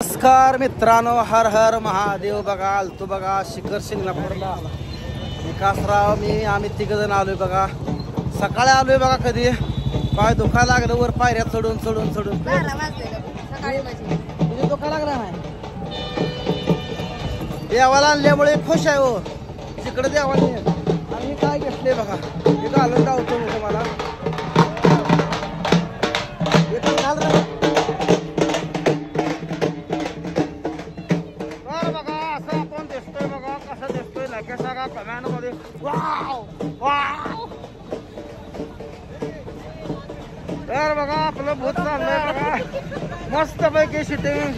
नमस्कार मित्रांनो, हर हर महादेव. बघा आलतो बघा शिखर शिंगणापूरला. विकासराव आम्ही तिघ जण आलोय बघा. सकाळी आलोय बघा. कधी पाय दुखा लागलं वर पायऱ्या चढून चढून चढून. तुझे दुखा लागला नाही? देवाला आणल्यामुळे खुश आहे हो. तिकडे देवाने आम्ही काय घेतले बघा. हे घालून धावतो मी तुम्हाला. तर बघा आपलं भूत चाललंय बघा. मस्त पैकी शूटिंग.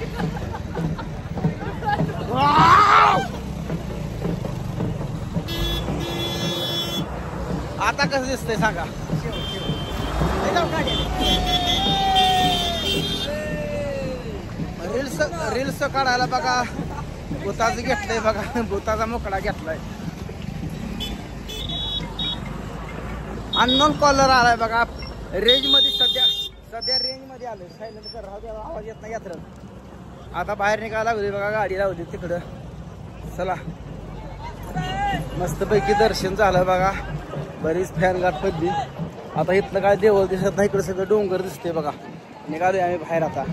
आता कसं दिसतंय सांगा. रील्स काढायला बघा भूताचं घेतलंय बघा. भूताचा मोकळा घेतलाय. अननोन कॉलर आलाय बघा. रेंज मध्ये सध्या रेंज मध्ये आलोय. सायलेंट कर राहू द्या, आवाज येत नाही यात्रेत. आता बाहेर निघायला लागली बघा. गाडी लावली तिकडं. चला मस्त पैकी दर्शन झालं बघा. बरीच फॅन गाठ पडली. आता इथलं काय देवळ दिसत नाही. इकडे सगळं डोंगर दिसते बघा. निघालोय आम्ही बाहेर आता.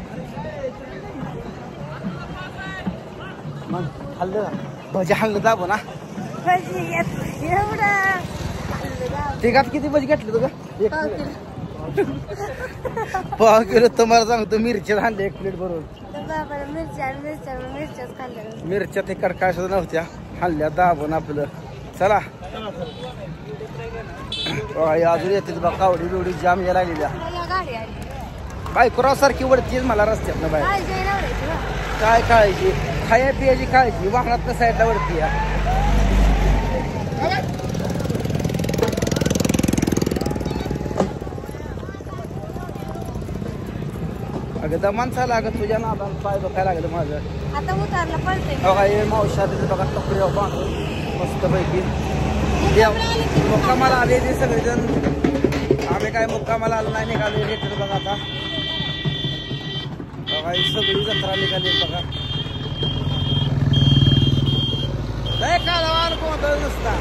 मग हल्लं भजी हल्लं दाबो ना. तिघात किती भजी घेतली तुझं? पाव किलो. तुम्हाला सांगतो मिरच्या आणल्या 1 प्लेट भरून. मिरच्या तिखट काय सुद्धा नव्हत्या. हल्ल्या दाबून आपलं. चला अजून येतील बघा. कावडी बिवडी जाम यायला लागलेल्या. बायकोराव सारखी वडतीच मला रस्त्यात ना बाहेर. काय काळजी खाया पियाची काळजी. वाहनात साईडला वडती या. अगं दमान चाल. अगं तुझ्या नादान पाय दुखायला लागलं माझं. आता उतारला पळते बघा हे मावशा बघा कपडे बांधून मस्त पैकी. मुक्कामाला आले ते सगळेजण. आम्ही काय मुक्कामाला आलो नाही. निघाले रेटर बघा. आता बघा ही सगळी जत्रा निघाली बघा. लय कालवान गोंधळ नुसता.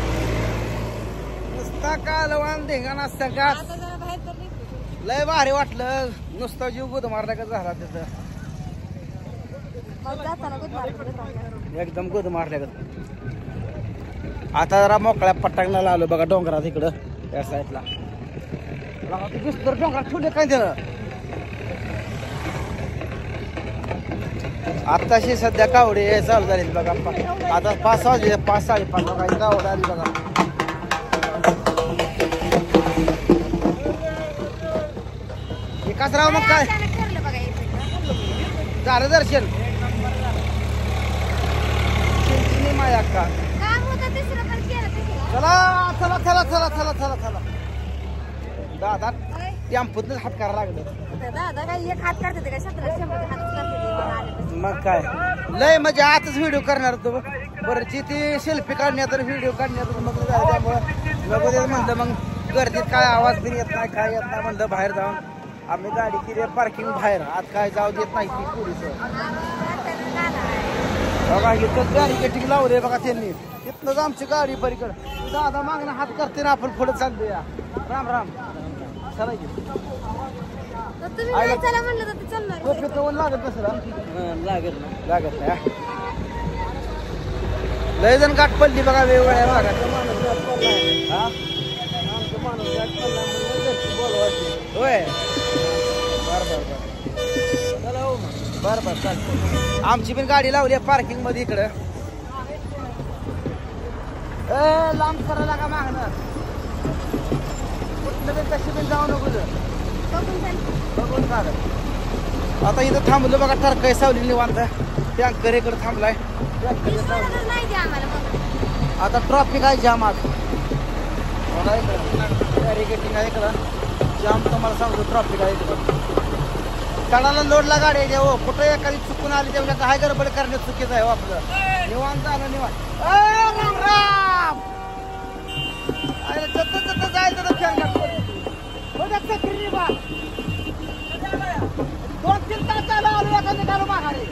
नुसता कालवान धिंगाणा सगळ्यात. लय भारी वाटलं. नुसता जीव गुद मारला का झाला त्याचं. एकदम गुद मारल्या का. आता जरा मोकळ्या पटांगणाला आलो बघा. डोंगरात इकडं त्या साईडला. तर डोंगरात ठेवले काय त्यानं. आत्ताशी सध्या कावडे चालू झाली बघा. आता 5 वाजले. 5 साडेपाच बघा. कावड आली बघा. विकासराव मग काय झालं दर्शन? माया का. चला चला चला चला चला चला चला. दादा टेम्पोतच हात करायला लागलं. मग काय लय म्हणजे आताच व्हिडिओ करणार होतो. बरंची ती सेल्फी काढण्यात व्हिडिओ काढण्यात मग त्यामुळं म्हणलं मग गर्दीत काय आवाज बिन येत नाही काय येत नाही म्हणलं बाहेर जाऊन आम्ही गाडी केली पार्किंग बाहेर. आत काय जाऊ देत नाही ती पोलीस बघा. इथं बॅरिकेटिंग लावले बघा त्यांनी. इथनंच आमची गाडी पलीकडे. दादा मागणं हात करते ना आपण पुढे चाललो या. राम राम. चला लागत कसं लागत नाही. लय जण गाठ पडली बघा वेगवेगळ्या भागात. होय बर बर चालतं. आमची पण गाडी लावली आहे पार्किंग मध्ये इकडं. लांब करायला का मागणं कशी पण जाऊ नको बघून झालं. आता इथं थांबलो बघा. टरकाई सावली निवांत. टँकर इकडे थांबलाय. आता ट्रॉफिक आहे जाम. आज बॅरिकेटिंग आहे इकडं जाम. तुम्हाला सांगतो ट्रॉफिक आहे इकडं. कणाला लोडला गाडी आहे हो. कुठं एखादी चुकून आली तेवढ्या काय गडबड करण्यात चुकीचं आहे आपलं. निवांत आलं निवांत. जायचं तर फॅन लागतो. 2-3 तास आलो एखादी माघारी.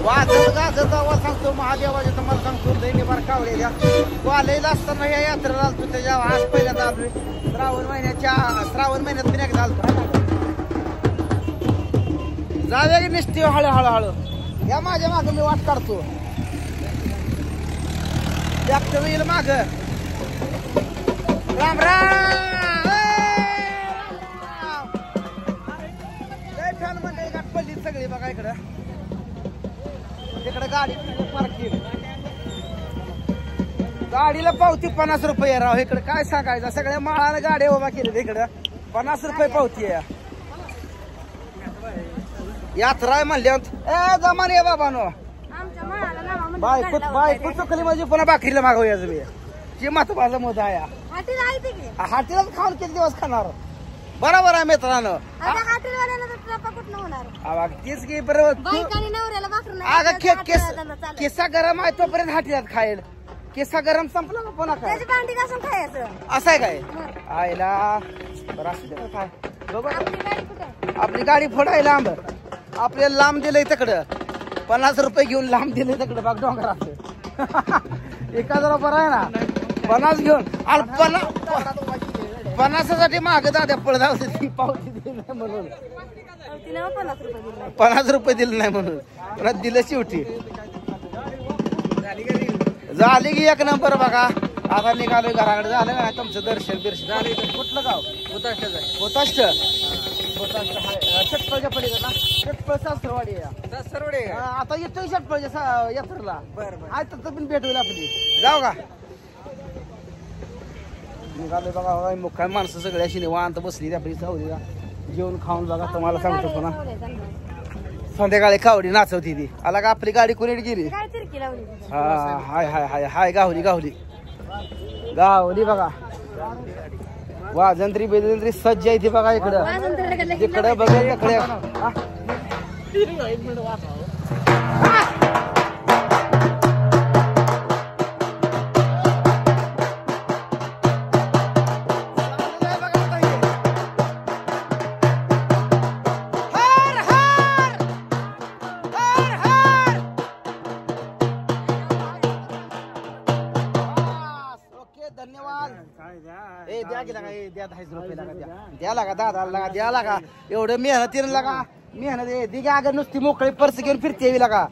वाजत गाजत आवाज सांगतो महादेवाचे तुम्हाला सांगतो दैनिबार कावळे द्या कॉलेजला असताना ह्या यात्रेला आलतो त्याच्या आज पहिल्यांदा आलोय श्रावण महिन्यात मी एकदा आलतो जाऊया की निष्ठी हळू या माझ्या मागं मी वाट काढतो ट्रॅक्टर येईल माग राम फॅन म्हणजे गाठ पडली सगळी बघा इकडं तिकडे गाडी पार्किंग गाडीला पावती 50 रुपये राव इकडे काय सांगायचं सगळ्या माळाला गाड्या उभा केल्या इकडं 50 रुपये पावती आहे यात्रा आहे म्हणल्यावर ए जमान ये बाबानो बायको चुकली म्हणजे पुन्हा बाकरीला मागवूया जी महत्वाचा मुद्दा आहे हाटीलाच खाऊन किती दिवस खाणार बरोबर आहे मित्रांनो तीच की किस्सा गरम आहे तोपर्यंत हाटीलात खाईल किस्सा गरम संपला ना पुन्हा काय असं आहे काय आईला बरं असू दे काय बघू आपली गाडी फोडायला लांब आपल्याला लांब दिलंय तिकडं 50 रुपये घेऊन लांब दिले तिकडे बघ डोंगरात एका जरा बरं आहे ना 50 घेऊन आणि 50साठी माग दाद्या पळ जाऊ पावती दिली नाही म्हणून 50 रुपये दिले नाही म्हणून पुन्हा दिलं शेवटी झाली की एक नंबर बघा आता निघालोय घराकडे झालं ना तुमचं दर्शन झालं कुठलं गाव होताष्ट षटपळच्या पलीकडे ना षटपळ सासरवाडी आता येतोय षटपळच्या यात्रेला आहे तर पण भेट होईल आपली जाऊ का निघालोय बघा मुख्य माणसं सगळी अशी निवांत बसली आपली जाऊ दे जेवण खाऊन बघा तुम्हाला सांगतो पुन्हा संध्याकाळी कावडी नाचवती ती आला का आपली गाडी कोणी गेली हा हाय हाय हाय हाय गावली बघा वाजंत्री बेजंत्री सज्ज आहे ती बघा इकडं इकडं बघा इकडे द्या लागा दादा द्या लागा एवढं मेहनतीनं लागा मेहनत दिघ्या अगर नुसती मोकळी पर्स घेऊन फिरते लागा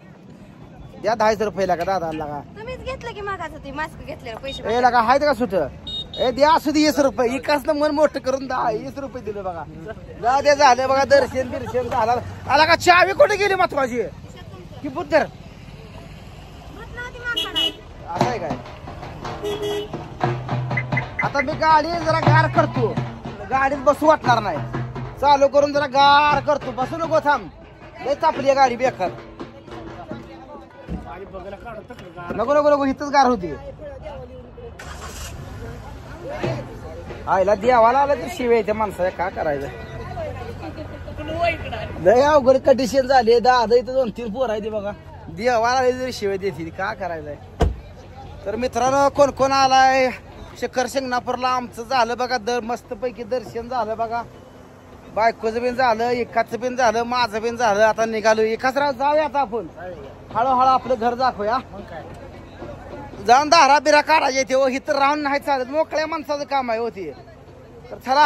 द्या 10 रुपये लागा दादा लागा घेतलं की मागाचं मास्क घेतलेलं पैसे ए लागा हाय का सुट ए द्या असू दे 20 रुपये इकाच मन मोठं करून 20 रुपये दिले बघा जा दे झालं बघा दर्शन झाला आला का चावी कुठे गेली महत्वाची की बुद्धर असं आहे काय आता मी गाडी जरा गार करतो गाडीत बसू वाटणार नाही चालू करून जरा गार करतो बसू नको थांब लय तापली गाडी बेकार नको इथंच गार होती आईला देवाला आला तर शिवे त्या माणसाला काय करायचं लय अवघड कंडिशन झाली दादा इथं 2-3 पोर आहे ते बघा देवाला तरी शिवे देतील काय करायचंय तर मित्रांनो कोण कोण आलाय शिखर शिंगणापूरला आमचं झालं बघा मस्त पैकी दर्शन झालं बघा बायकोचं बिन झालं एकाचं बिन झालं माझं बिन झालं आता निघालो एकाच राव जाऊया आता आपण हळूहळू आपलं घर दाखवूया जाऊन दारा बिरा काढायचे ते इथं राहून नाही चालत मोकळ्या माणसाचं काम आहे होती तर चला